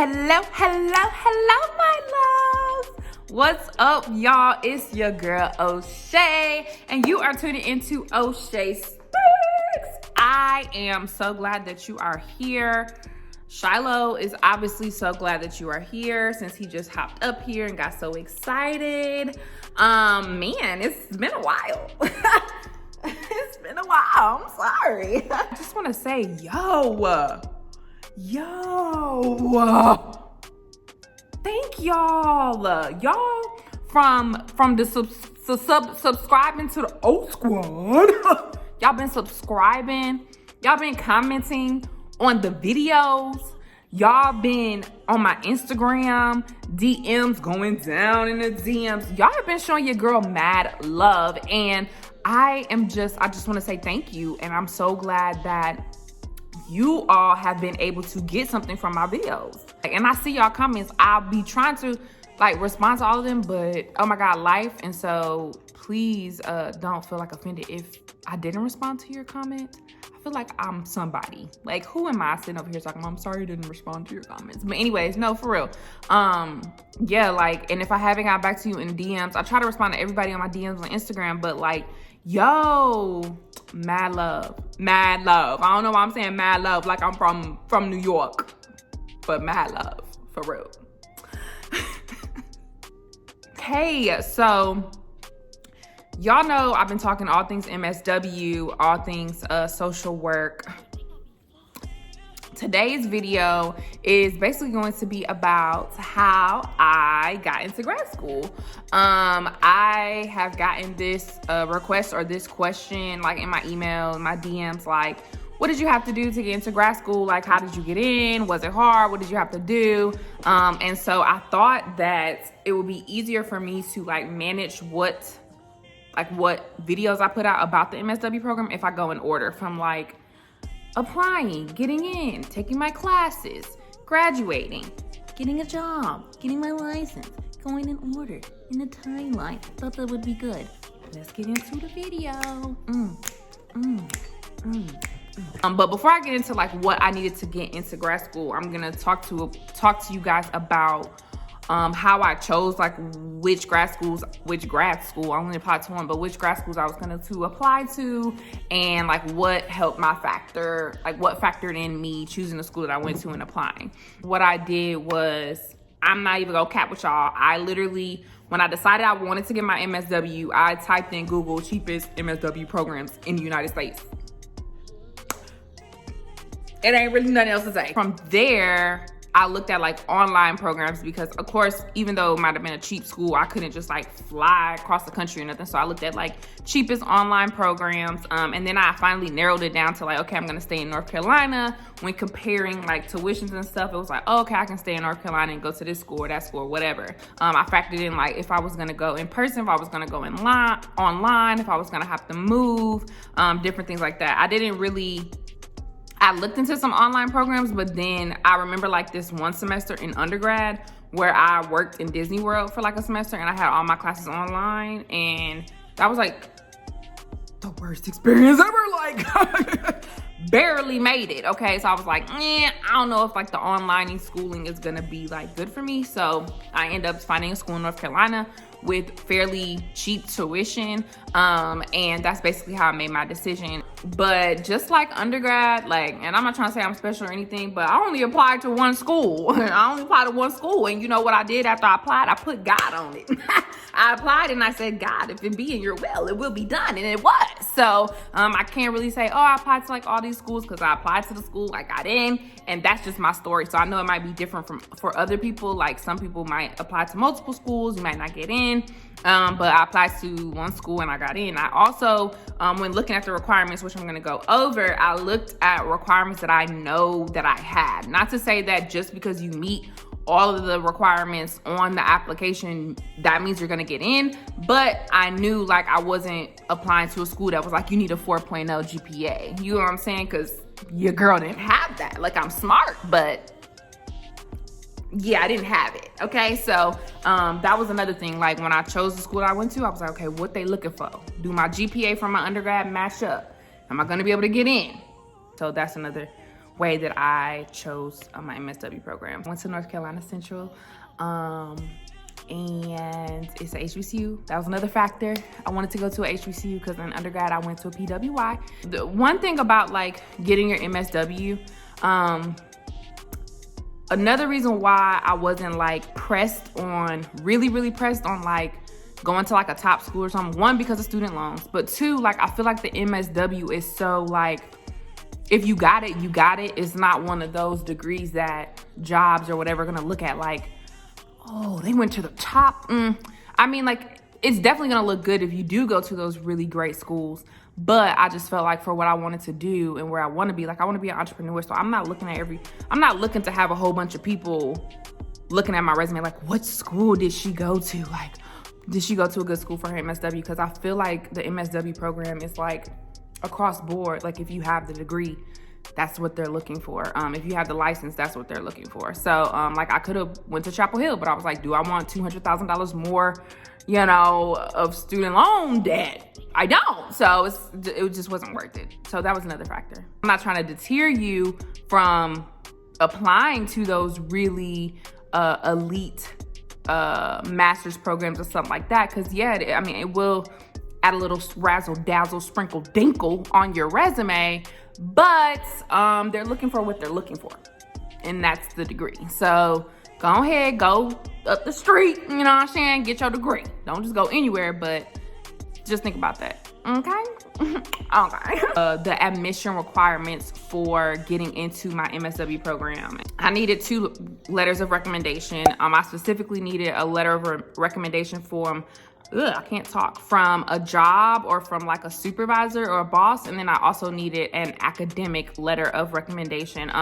Hello, my loves. What's up, y'all? It's your girl, O'Shea, and you are tuning into O'Shea Speaks. I am so glad that you are here. Shiloh is obviously so glad that you are here since he just hopped up here and got so excited. Man, it's been a while. It's been a while. I'm sorry. I just want to say, thank y'all from the subscribing to the old squad. Y'all been subscribing, y'all been commenting on the videos, y'all been on my Instagram DMs, going down in the DMs. Y'all have been showing your girl mad love, and I just want to say thank you. And I'm so glad that you all have been able to get something from my videos. And I see y'all comments. I'll be trying to respond to all of them, but oh my God, life. And so please don't feel offended if I didn't respond to your comment. I feel like I'm somebody. Who am I sitting over here talking about, I'm sorry I didn't respond to your comments? But anyways, no, for real. Yeah, and if I haven't got back to you in DMs, I try to respond to everybody on my DMs on Instagram, but mad love. I don't know why I'm saying mad love like I'm from New York, but mad love, for real. Okay, so y'all know I've been talking all things MSW, all things social work. Today's video is basically going to be about how I got into grad school. I have gotten this request or this question in my email, my DMs, what did you have to do to get into grad school? How did you get in? Was it hard? What did you have to do? And so I thought that it would be easier for me to manage what videos I put out about the MSW program if I go in order from applying, getting in, taking my classes, graduating, getting a job, getting my license, going in order, in a timeline. Thought that would be good. Let's get into the video. But before I get into what I needed to get into grad school, I'm gonna talk to you guys about how I chose which grad school, I only applied to one, but which grad schools I was going to apply to, and what helped my factor, what factored in me choosing the school that I went to and applying. What I did was, I'm not even gonna cap with y'all, I literally, when I decided I wanted to get my MSW, I typed in Google cheapest MSW programs in the United States. It ain't really nothing else to say. From there, I looked at online programs because, of course, even though it might have been a cheap school, I couldn't just fly across the country or nothing. So I looked at cheapest online programs. And then I finally narrowed it down to okay, I'm gonna stay in North Carolina. When comparing tuitions and stuff, it was okay, I can stay in North Carolina and go to this school or that school or whatever. I factored in if I was gonna go in person, if I was gonna go online, if I was gonna have to move, different things like that. I looked into some online programs, but then I remember this one semester in undergrad where I worked in Disney World for a semester and I had all my classes online, and that was the worst experience ever. Barely made it. Okay, so I was I don't know if the online schooling is gonna be good for me. So I ended up finding a school in North Carolina with fairly cheap tuition, and that's basically how I made my decision. But just like undergrad, and I'm not trying to say I'm special or anything, but I only applied to one school. And you know what I did after I applied? I put God on it. I applied and I said, God, if it be in your will, it will be done, and it was. So I can't really say, oh, I applied to all these schools, because I applied to the school, I got in, and that's just my story. So I know it might be different for other people. Some people might apply to multiple schools, you might not get in. But I applied to one school and I got in. I also, when looking at the requirements, which I'm going to go over, I looked at requirements that I know that I had. Not to say that just because you meet all of the requirements on the application, that means you're going to get in. But I knew I wasn't applying to a school that was you need a 4.0 GPA. You know what I'm saying? Because your girl didn't have that. I'm smart, but yeah, I didn't have it. Okay, so that was another thing. When I chose the school that I went to, I was okay, what they looking for? Do my GPA from my undergrad match up? Am I going to be able to get in? So that's another way that I chose my MSW program. I went to North Carolina Central, and it's a HBCU. That was another factor. I wanted to go to a HBCU because in undergrad I went to a PWI. The one thing about like getting your MSW, another reason why I wasn't like really pressed on like going to like a top school or something, one, because of student loans, but two, like I feel like the MSW is so like, if you got it, you got it. It's not one of those degrees that jobs or whatever are gonna look at like, oh, they went to the top. I mean, like, it's definitely gonna look good if you do go to those really great schools. But I just felt like for what I wanted to do and where I want to be, like I want to be an entrepreneur. So I'm not looking to have a whole bunch of people looking at my resume like, what school did she go to? Like, did she go to a good school for her MSW? Because I feel like the MSW program is like across board. Like if you have the degree, that's what they're looking for. If you have the license, that's what they're looking for. So like I could have went to Chapel Hill, but I was like, do I want $200,000 more, of student loan debt? I don't. So it just wasn't worth it. So that was another factor. I'm not trying to deter you from applying to those really elite master's programs or something like that. Cause it will add a little razzle dazzle, sprinkle dinkle on your resume, but they're looking for what they're looking for, and that's the degree. So go ahead, go up the street, you know what I'm saying, get your degree. Don't just go anywhere, but just think about that, okay? Okay. The admission requirements for getting into my MSW program. I needed 2 letters of recommendation. I specifically needed a letter of recommendation from a job or from like a supervisor or a boss. And then I also needed an academic letter of recommendation.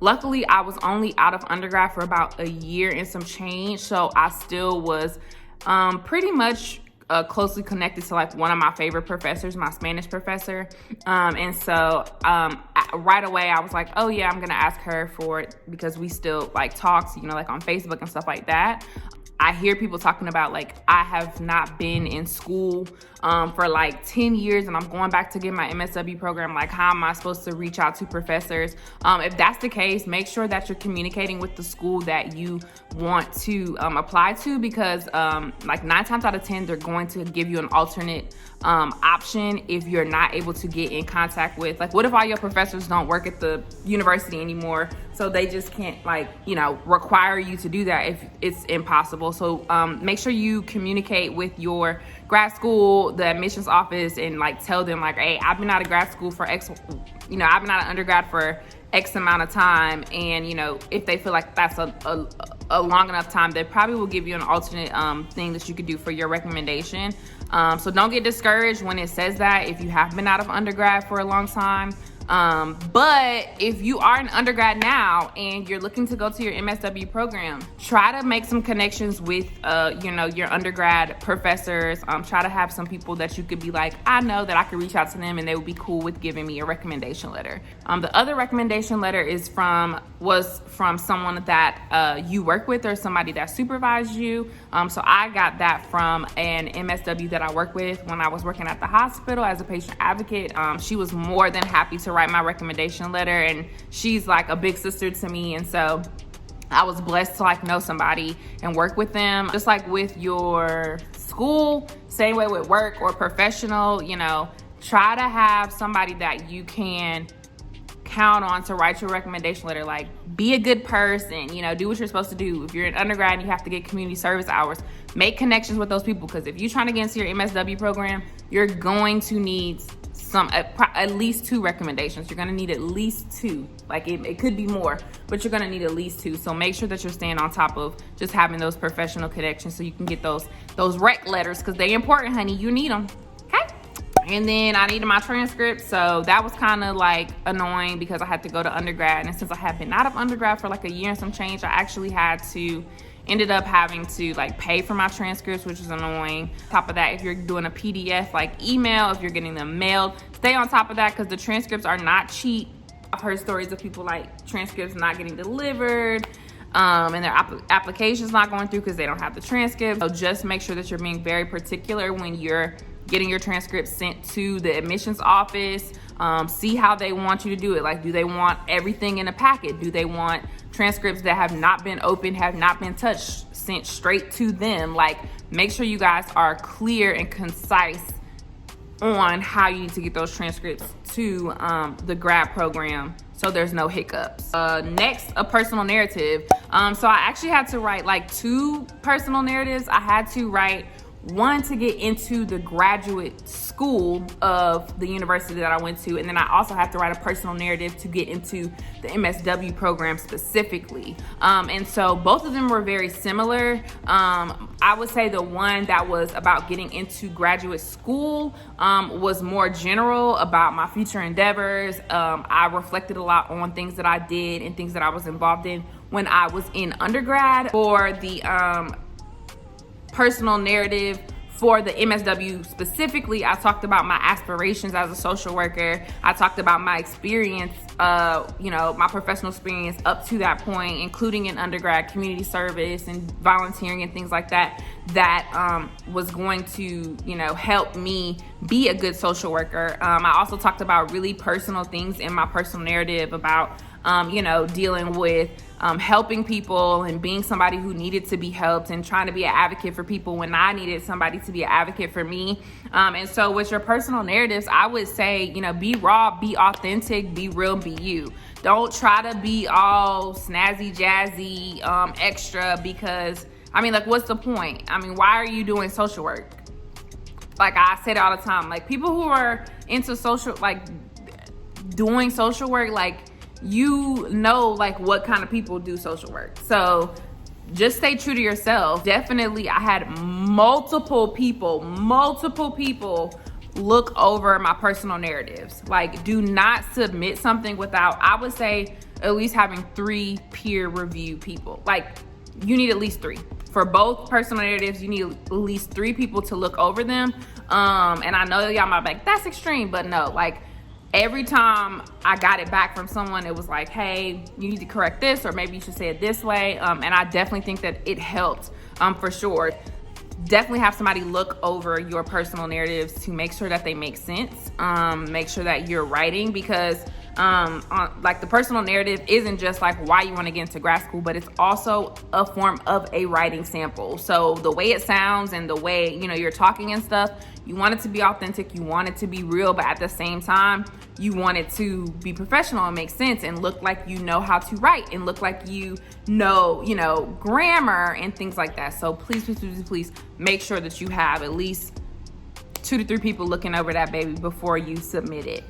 Luckily I was only out of undergrad for about a year and some change. So I still was pretty much closely connected to like one of my favorite professors, my Spanish professor. And so right away I was like, oh yeah, I'm gonna ask her for it, because we still like talks, like on Facebook and stuff like that. I hear people talking about like, I have not been in school for like 10 years and I'm going back to get my MSW program. Like, how am I supposed to reach out to professors? If that's the case, make sure that you're communicating with the school that you want to apply to, because like 9 times out of 10, they're going to give you an alternate option if you're not able to get in contact with, like, what if all your professors don't work at the university anymore? So they just can't require you to do that if it's impossible. So make sure you communicate with your grad school, the admissions office, and like tell them like, hey, I've been out of grad school for X, I've been out of undergrad for X amount of time. And if they feel like that's a long enough time, they probably will give you an alternate thing that you could do for your recommendation. So don't get discouraged when it says that if you have been out of undergrad for a long time. But if you are an undergrad now and you're looking to go to your MSW program, try to make some connections with, your undergrad professors. Try to have some people that you could be like, I know that I could reach out to them and they would be cool with giving me a recommendation letter. The other recommendation letter was from someone that you work with or somebody that supervised you. So I got that from an MSW that I work with when I was working at the hospital as a patient advocate. She was more than happy to write my recommendation letter, and she's like a big sister to me, and so I was blessed to like know somebody and work with them. Just like with your school, same way with work or professional, try to have somebody that you can count on to write your recommendation letter. Like, be a good person, do what you're supposed to do. If you're an undergrad and you have to get community service hours, make connections with those people, because if you're trying to get into your MSW program, you're going to need at least 2 recommendations. You're gonna need at least 2. Like it could be more, but you're gonna need at least 2. So make sure that you're staying on top of just having those professional connections so you can get those rec letters, because they're important, honey. You need them, okay? And then I needed my transcripts, so that was kind of like annoying because I had to go to undergrad, and since I had been out of undergrad for like a year and some change, I actually ended up having to like pay for my transcripts, which is annoying. On top of that, if you're doing a PDF like email, if you're getting them mailed, stay on top of that, because the transcripts are not cheap. I've heard stories of people like transcripts not getting delivered, and their application's not going through because they don't have the transcript. So just make sure that you're being very particular when you're getting your transcripts sent to the admissions office. See how they want you to do it. Like, do they want everything in a packet? Do they want transcripts that have not been opened, have not been touched, sent straight to them? Like, make sure you guys are clear and concise on how you need to get those transcripts to the grad program so there's no hiccups. Next, a personal narrative. So I actually had to write like 2 personal narratives. I had to write one to get into the graduate school of the university that I went to, and then I also have to write a personal narrative to get into the MSW program specifically. And so both of them were very similar. I would say the one that was about getting into graduate school was more general about my future endeavors. I reflected a lot on things that I did and things that I was involved in when I was in undergrad. For the personal narrative for the MSW specifically, I talked about my aspirations as a social worker. I talked about my experience, my professional experience up to that point, including in undergrad, community service and volunteering and things like that, that was going to, help me be a good social worker. I also talked about really personal things in my personal narrative about, dealing with helping people and being somebody who needed to be helped and trying to be an advocate for people when I needed somebody to be an advocate for me. And so with your personal narratives, I would say, be raw, be authentic, be real, be you. Don't try to be all snazzy, jazzy, extra, because, what's the point? Why are you doing social work? Like I say it all the time, like people who are into social, like doing social work, like, what kind of people do social work. So just stay true to yourself. Definitely, I had multiple people look over my personal narratives. Like, do not submit something without, I would say, at least having 3 peer review people. Like, you need at least 3. For both personal narratives, you need at least 3 people to look over them. And I know y'all might be like, that's extreme, but no, like, every time I got it back from someone, it was like, hey, you need to correct this, or maybe you should say it this way. And I definitely think that it helped for sure. Definitely have somebody look over your personal narratives to make sure that they make sense. Make sure that you're writing, because the personal narrative isn't just like why you want to get into grad school, but it's also a form of a writing sample. So the way it sounds and the way, you're talking and stuff, you want it to be authentic, you want it to be real, but at the same time, you want it to be professional and make sense and look like you know how to write and look like you know, grammar and things like that. So please make sure that you have at least 2 to 3 people looking over that baby before you submit it.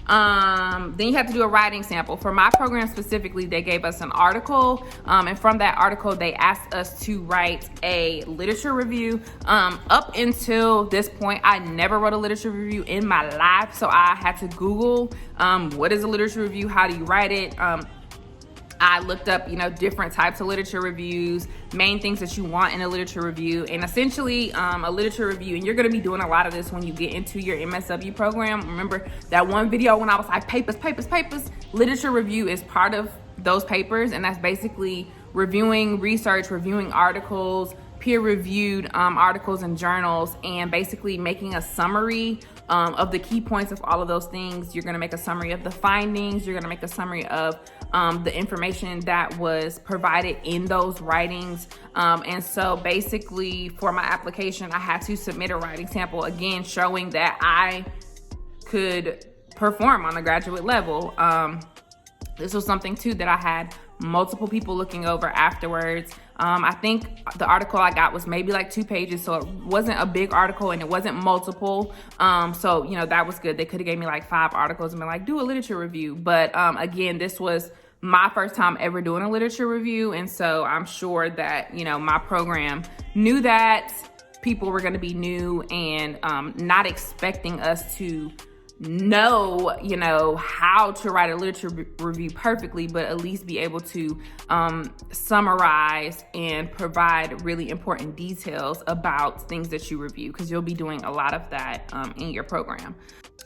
Then you have to do a writing sample. For my program specifically, they gave us an article, and from that article, they asked us to write a literature review. Up until this point, I never wrote a literature review in my life, so I had to Google what is a literature review, how do you write it. I looked up, different types of literature reviews, main things that you want in a literature review, and essentially a literature review, and you're going to be doing a lot of this when you get into your MSW program. Remember that one video when I was like, papers, literature review is part of those papers, and that's basically reviewing research, reviewing articles, peer-reviewed articles and journals, and basically making a summary of the key points of all of those things. You're going to make a summary of the findings. You're going to make a summary of the information that was provided in those writings. And so basically for my application, I had to submit a writing sample, again, showing that I could perform on a graduate level. This was something too that I had multiple people looking over afterwards. I think the article I got was maybe like 2 pages, so it wasn't a big article and it wasn't multiple. So, that was good. They could have gave me like 5 articles and been like, do a literature review. But again, this was my first time ever doing a literature review. And so I'm sure that, my program knew that people were going to be new and not expecting us to know, how to write a literature review perfectly, but at least be able to summarize and provide really important details about things that you review, because you'll be doing a lot of that in your program.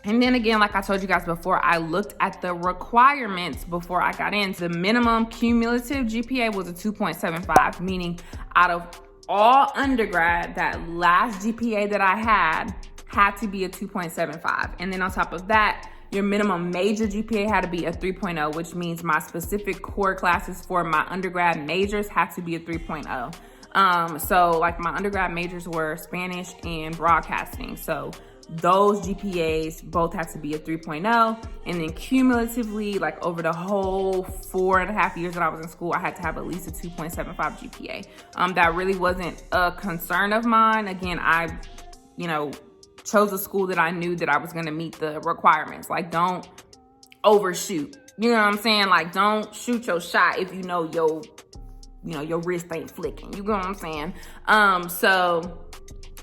And then again, like I told you guys before, I looked at the requirements before I got in. The minimum cumulative GPA was a 2.75, meaning out of all undergrad, that last GPA that I had had to be a 2.75. And then on top of that, your minimum major GPA had to be a 3.0, which means my specific core classes for my undergrad majors had to be a 3.0. So like my undergrad majors were Spanish and broadcasting. So those GPAs both had to be a 3.0. And then cumulatively, like over the whole 4.5 years that I was in school, I had to have at least a 2.75 GPA. That really wasn't a concern of mine. Again, I, chose a school that I knew that I was gonna meet the requirements. Like, don't overshoot. You know what I'm saying? Like, don't shoot your shot if you know your wrist ain't flicking. You know what I'm saying? So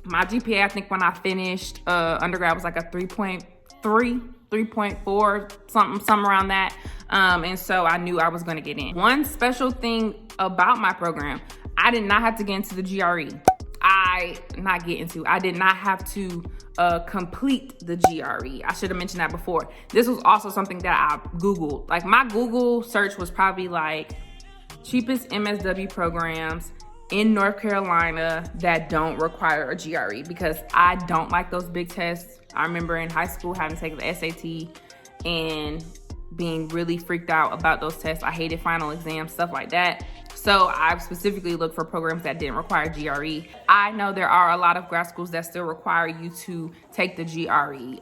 my GPA, I think when I finished undergrad was like a 3.3, 3.4, something around that. And so I knew I was gonna get in. One special thing about my program, I did not have to get into the GRE. I did not have to complete the GRE. I should have mentioned that before. This was also something that I Googled. Like my Google search was probably like cheapest MSW programs in North Carolina that don't require a GRE, because I don't like those big tests. I remember in high school having to take the SAT and being really freaked out about those tests. I hated final exams, stuff like that. So I specifically looked for programs that didn't require GRE. I know there are a lot of grad schools that still require you to take the GRE.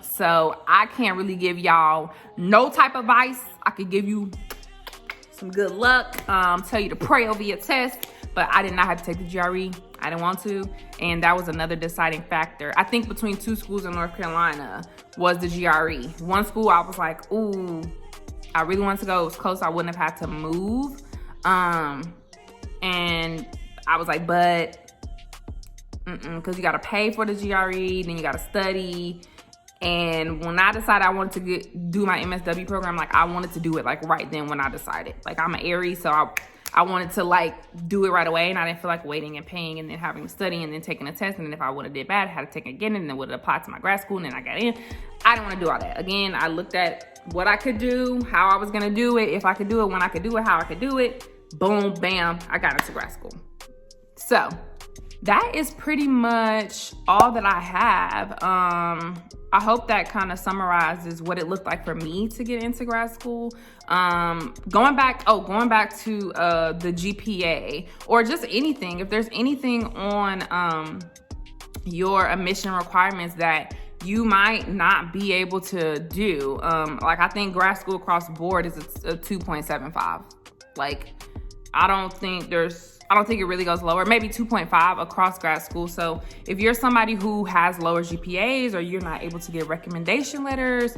So I can't really give y'all no type of advice. I could give you some good luck, tell you to pray over your test, but I did not have to take the GRE. I didn't want to. And that was another deciding factor. I think between two schools in North Carolina was the GRE. One school I was like, ooh, I really wanted to go. It was close. I wouldn't have had to move. And I was like, but, because you got to pay for the GRE, then you got to study. And when I decided I wanted to do my MSW program, like I wanted to do it like right then when I decided. Like I'm an Aries, so I wanted to like do it right away, and I didn't feel like waiting and paying and then having to study and then taking a test, and then if I would have did bad, I had to take it again and then would have applied to my grad school and then I got in. I didn't want to do all that. Again, I looked at what I could do, how I was going to do it, if I could do it, when I could do it, how I could do it. Boom, bam, I got into grad school. So that is pretty much all that I have. I hope that kind of summarizes what it looked like for me to get into grad school. Going back to the GPA or just anything, if there's anything on your admission requirements that you might not be able to do, like I think grad school across the board is a 2.75. Like I don't think it really goes lower, maybe 2.5 across grad school. So if you're somebody who has lower GPAs, or you're not able to get recommendation letters,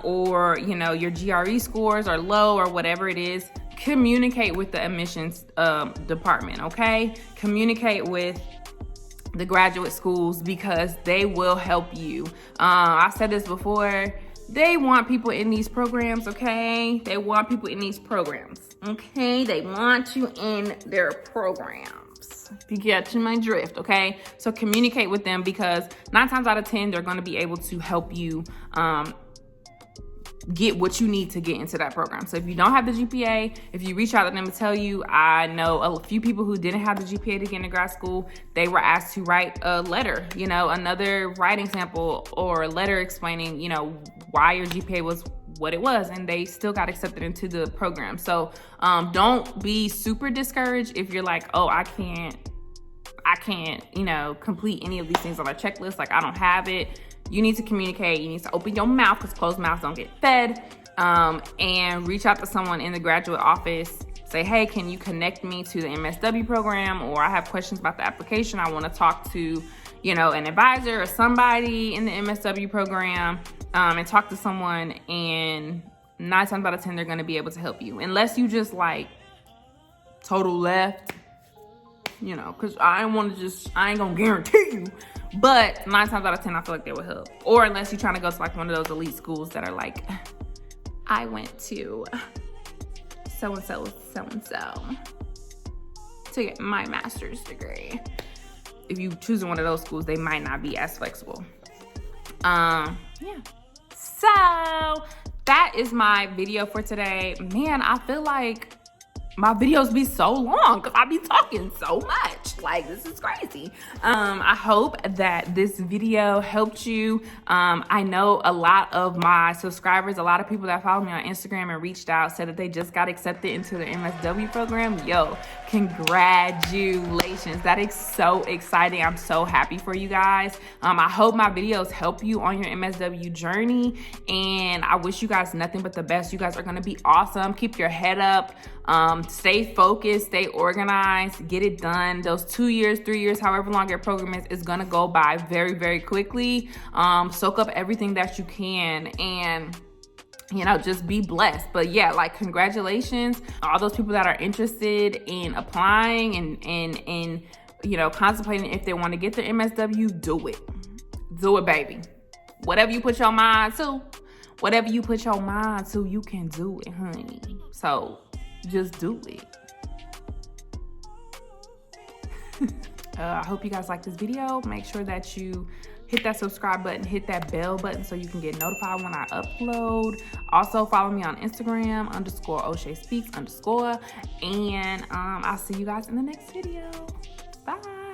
or your GRE scores are low or whatever it is, communicate with the admissions department, okay? Communicate with the graduate schools because they will help you. I said this before, they want people in these programs, okay? They want people in these programs. Okay, they want you in their programs. If you get to my drift, okay? So communicate with them because 9 times out of 10, they're going to be able to help you get what you need to get into that program. So if you don't have the GPA, if you reach out to them and tell you, I know a few people who didn't have the GPA to get into grad school, they were asked to write a letter, another writing sample or a letter explaining, why your GPA was what it was, and they still got accepted into the program. So don't be super discouraged if you're like, oh, I can't, complete any of these things on a checklist. Like I don't have it. You need to communicate. You need to open your mouth because closed mouths don't get fed. And reach out to someone in the graduate office. Say, hey, can you connect me to the MSW program? Or I have questions about the application. I want to talk to, an advisor or somebody in the MSW program. And talk to someone, and 9 times out of 10, they're going to be able to help you. Unless you just like total left, because I ain't going to guarantee you. But 9 times out of 10, I feel like they will help. Or unless you're trying to go to like one of those elite schools that are like, I went to so-and-so to get my master's degree. If you choose one of those schools, they might not be as flexible. Yeah. So that is my video for today. Man, I feel like my videos be so long because I be talking so much. Like, this is crazy. I hope that this video helped you. I know a lot of my subscribers, a lot of people that follow me on Instagram and reached out, said that they just got accepted into the MSW program. Yo, congratulations. That is so exciting. I'm so happy for you guys. I hope my videos help you on your MSW journey, and I wish you guys nothing but the best. You guys are going to be awesome. Keep your head up. Stay focused, stay organized, get it done. Those 2 years, 3 years, however long your program is going to go by very, very quickly. Soak up everything that you can, and you know, just be blessed. But yeah, like, congratulations. All those people that are interested in applying and you know, contemplating if they want to get their MSW, do it. Do it, baby. Whatever you put your mind to, you can do it, honey. So just do it. I hope you guys like this video. Make sure that you hit that subscribe button, hit that bell button so you can get notified when I upload. Also follow me on Instagram _OshaeSpeaks_, and I'll see you guys in the next video. Bye.